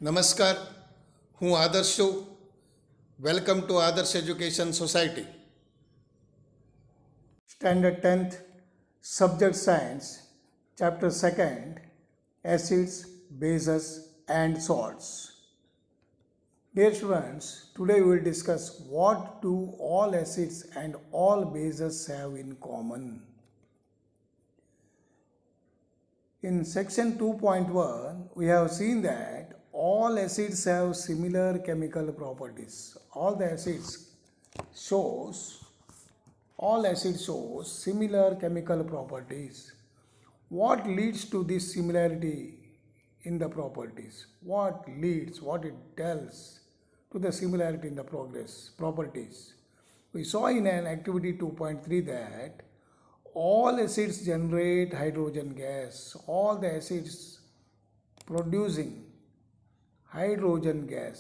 નમસ્કાર, હું આદર્શ છું. વેલકમ ટુ આદર્શ education society. Standard 10th, Subject Science, Chapter 2nd, Acids, Bases and Salts. Dear students, today we will discuss what do all acids and all bases have in common. In section 2.1, we have seen that all acids have similar chemical properties. All acids shows similar chemical properties. What leads to this similarity in the properties? What it tells to the similarity in the properties? We saw in an activity 2.3 that all acids generate hydrogen gas. All the acids producing hydrogen gas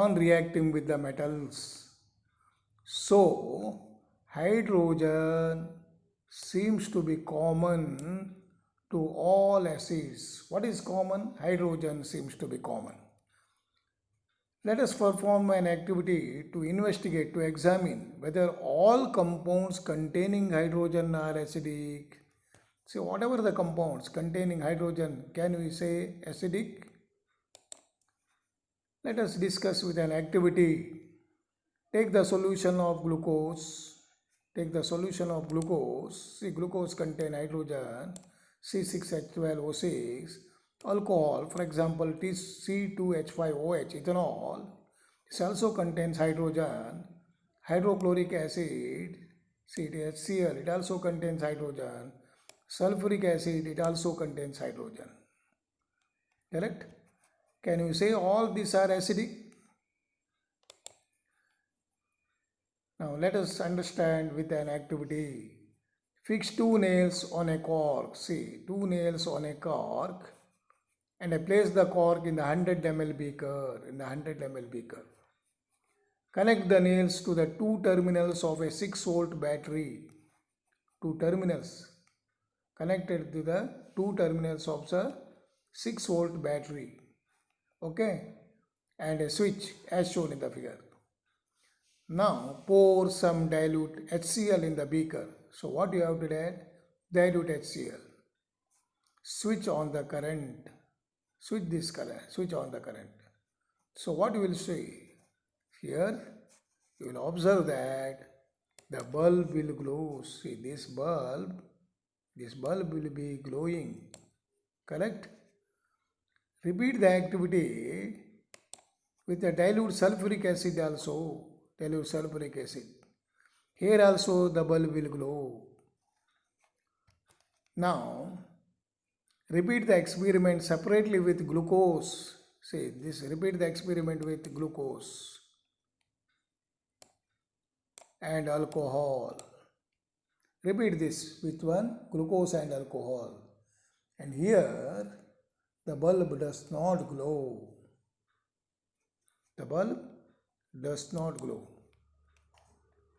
on reacting with the metals. So, hydrogen seems to be common to all acids. What is common? Hydrogen seems to be common. Let us perform an activity to investigate, to examine whether all compounds containing hydrogen are acidic. So, whatever the compounds containing hydrogen, can we say acidic? Let us discuss with an activity. Take the solution of glucose. See, glucose contains hydrogen, C6H12O6. Alcohol, for example, C2H5OH, ethanol. This also contains hydrogen. Hydrochloric acid, HCl, it also contains hydrogen. Sulfuric acid, it also contains hydrogen. Correct? Can you say all these are acidic? Now let us understand with an activity. Fix two nails on a cork. See, two nails on a cork, and I place the cork in the 100 ml beaker. Connect the nails to the two terminals of a 6-volt battery. Two terminals connected to the two terminals of the 6-volt battery. Okay, and a switch as shown in the figure. Now pour some dilute HCl in the beaker. So what you have to do? Dilute HCl. Switch on the current. Switch on the current. So what you will see? Here you will observe that the bulb will glow. See, this bulb will be glowing. Correct? Repeat the activity with the dilute sulfuric acid also. Dilute sulfuric acid. Here also the bulb will glow. Now repeat the experiment separately with glucose. See this, repeat the experiment with glucose and alcohol. Repeat this with one, glucose and alcohol. And here the bulb does not glow. The bulb does not glow.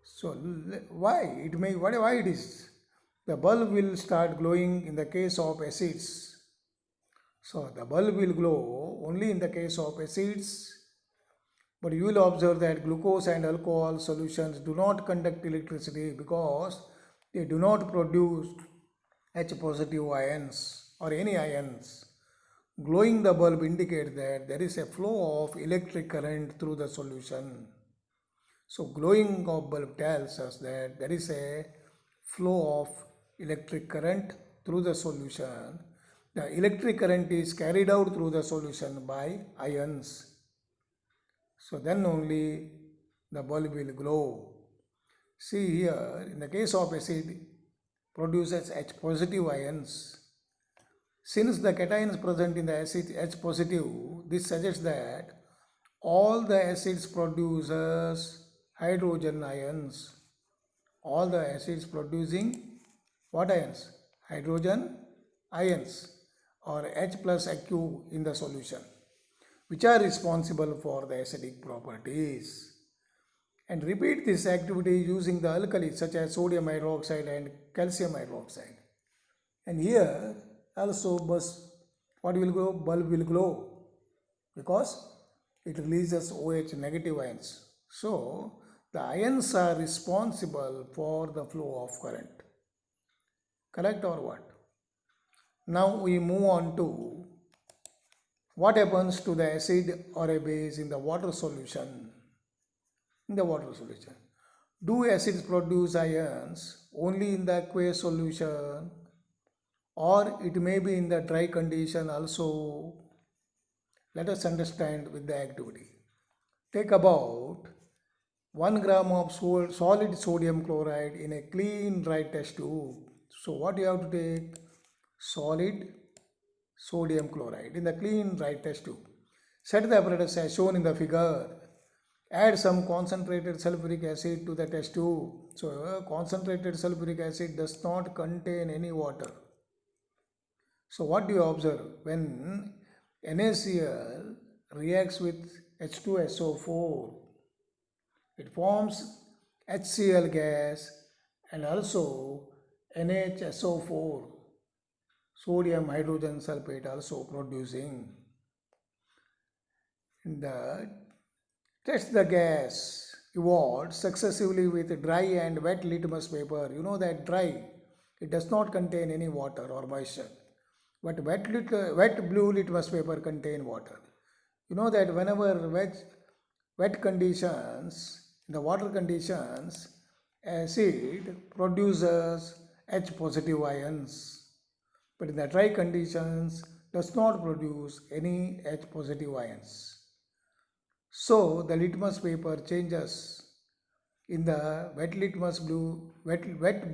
So why it is? The bulb will start glowing in the case of acids. So the bulb will glow only in the case of acids. But you will observe that glucose and alcohol solutions do not conduct electricity because they do not produce H positive ions or any ions. Glowing the bulb indicates that there is a flow of electric current through the solution. So glowing of bulb tells us that there is a flow of electric current through the solution. The electric current is carried out through the solution by ions. So then only the bulb will glow. See here, in the case of acid, produces H positive ions. Since the cation is present in the acid H positive, this suggests that all the acids produces hydrogen ions. All the acids producing what ions? Hydrogen ions or H plus Aq in the solution, which are responsible for the acidic properties. And repeat this activity using the alkalis such as sodium hydroxide and calcium hydroxide. And here also What will glow? Bulb will glow because it releases OH negative ions. So the ions are responsible for the flow of current. Correct or what? Now we move on to what happens to the acid or a base in the water solution. In the water solution, do acids produce ions only in the aqueous solution, or it may be in the dry condition also? Let us understand with the activity. Take about 1 gram of solid sodium chloride in a clean dry test tube. So what you have to take? Solid sodium chloride in the clean dry test tube. Set the apparatus as shown in the figure. Add some concentrated sulfuric acid to the test tube. So concentrated sulfuric acid does not contain any water. So what do you observe? When NaCl reacts with H2SO4, it forms HCl gas and also NHSO4, sodium hydrogen sulfate, also producing. Test the gas evolved successively with dry and wet litmus paper. You know that dry, it does not contain any water or moisture, but wet blue litmus paper contain water. You know that whenever wet conditions, in the water conditions, acid produces H positive ions, but in the dry conditions does not produce any H positive ions. So the litmus paper changes. In the wet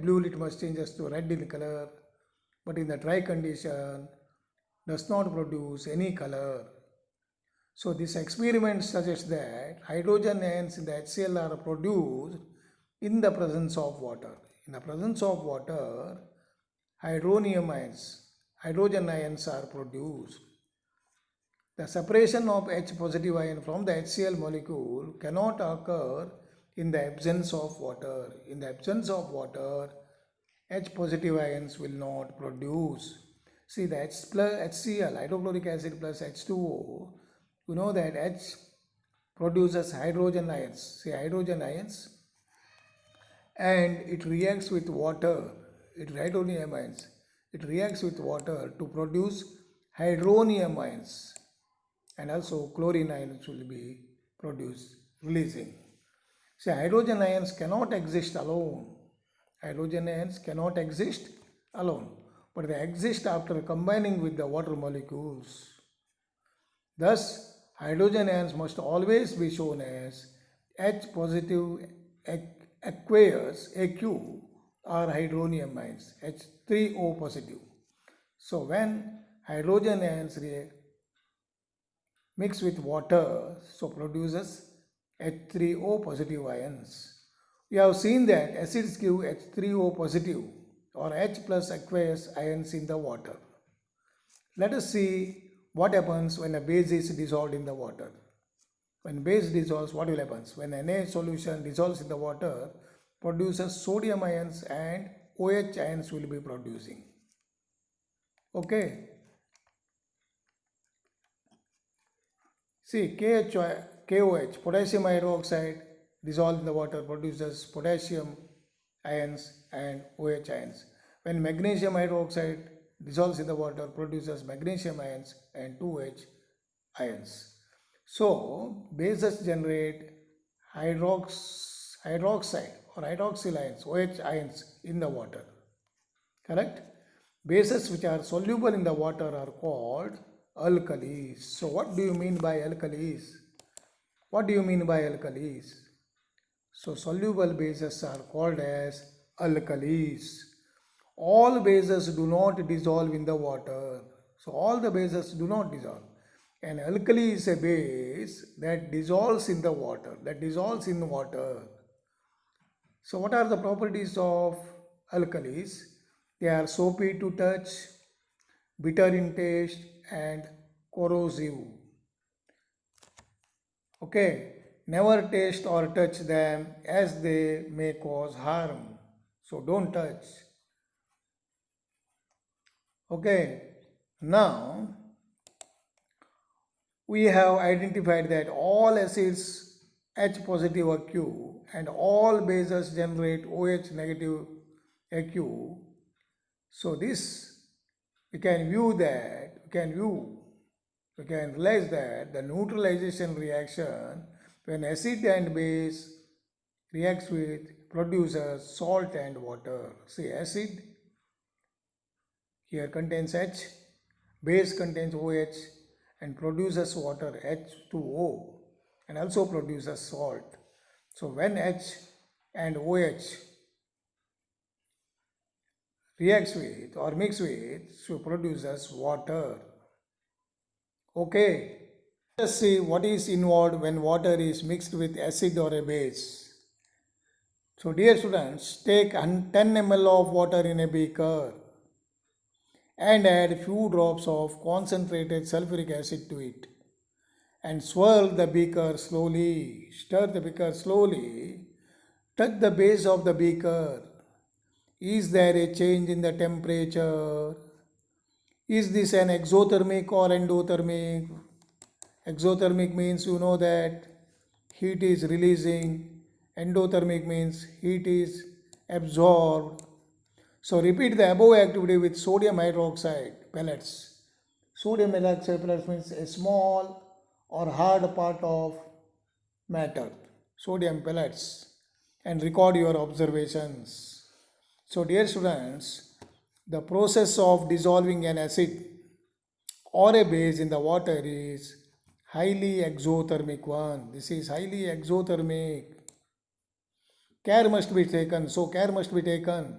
blue litmus changes to red in color, but in the dry condition does not produce any color. So this experiment suggests that hydrogen ions in the HCl are produced in the presence of water. In the presence of water, hydrogen ions are produced. The separation of H positive ion from the HCl molecule cannot occur in the absence of water. In the absence of water, H positive ions will not produce. See, the H plus HCl, hydrochloric acid plus H2O, you know that H produces hydrogen ions. See, hydrogen ions, and it reacts with water. Hydronium ions. It reacts with water to produce hydronium ions, and also chlorine ions will be produced, releasing. See, hydrogen ions cannot exist alone. Hydrogen ions cannot exist alone, but they exist after combining with the water molecules. Thus, hydrogen ions must always be shown as H positive aqueous AQ or hydronium ions, H3O positive. So when hydrogen ions mix with water, so produces H3O positive ions. We have seen that acids give H3O positive or H plus aqueous ions in the water. Let us see what happens when a base is dissolved in the water. When base dissolves, what will happen? When Na solution dissolves in the water, produces sodium ions and OH ions will be producing. Okay. See, KOH, potassium hydroxide, dissolved in the water produces potassium ions and OH ions. When magnesium hydroxide dissolves in the water produces magnesium ions and 2H ions. So, bases generate hydroxide or hydroxyl ions, OH ions in the water. Correct? Bases which are soluble in the water are called alkalis. So what do you mean by alkalis? What do you mean by alkalis? So soluble bases are called as alkalis. All bases do not dissolve in the water. So all the bases do not dissolve. An alkali is a base that dissolves in the water. So what are the properties of alkalis? They are soapy to touch, bitter in taste, and corrosive. Okay, never taste or touch them as they may cause harm. So don't touch. Okay, now we have identified that all acids H positive AQ and all bases generate OH negative AQ. So this we can realize that the neutralization reaction when acid and base reacts with produces salt and water. See, acid here contains H, base contains OH and produces water H2O and also produces salt. So when H and OH reacts with or mix with, so produces water. Okay, let us see what is involved when water is mixed with acid or a base. So dear students, take 10 ml of water in a beaker and add few drops of concentrated sulfuric acid to it and swirl the beaker slowly. Stir the beaker slowly. Touch the base of the beaker. Is there a change in the temperature? Is this an exothermic or endothermic? Exothermic means you know that heat is releasing. Endothermic means heat is absorbed. So repeat the above activity with sodium hydroxide pellets. Sodium hydroxide pellets means a small or hard part of matter. Sodium pellets and record your observations. So dear students, the process of dissolving an acid or a base in the water is highly exothermic one. This is highly exothermic. Care must be taken. So care must be taken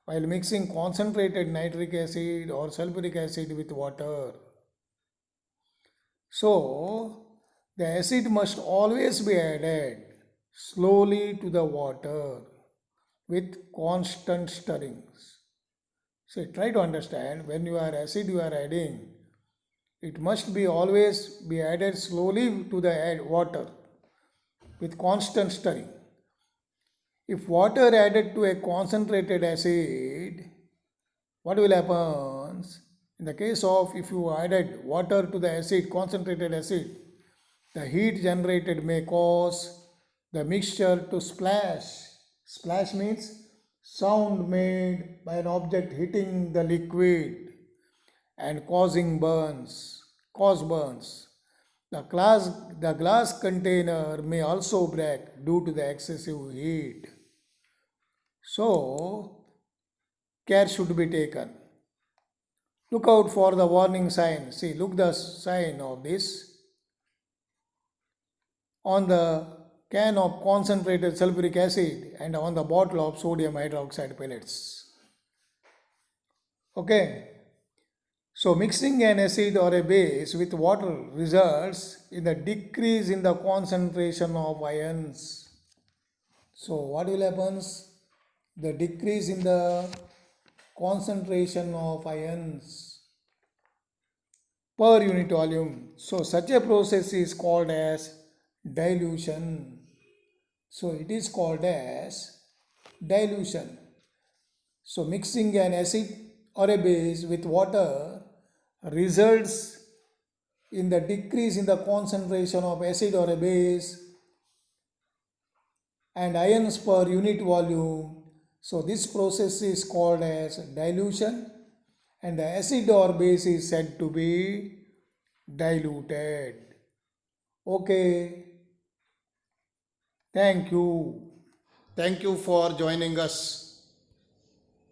while mixing concentrated nitric acid or sulfuric acid with water. So the acid must always be added slowly to the water with constant stirrings. So try to understand when you are acid you are adding, it must be always be added slowly to the water with constant stirring. If water added to a concentrated acid, what will happen? In the case of if you added water to the acid, concentrated acid, the heat generated may cause the mixture to splash. Splash means sound made by an object hitting the liquid and cause burns. The glass container may also break due to the excessive heat. So, care should be taken. Look out for the warning sign. See, look the sign of this on the can of concentrated sulfuric acid and on the bottle of sodium hydroxide pellets. Okay. So mixing an acid or a base with water results in the decrease in the concentration of ions. So what will happen? The decrease in the concentration of ions per unit volume. So such a process is called as dilution. So it is called as dilution. So mixing an acid or a base with water results in the decrease in the concentration of acid or a base and ions per unit volume. So this process is called as dilution and the acid or base is said to be diluted. Okay. Thank you. Thank you for joining us.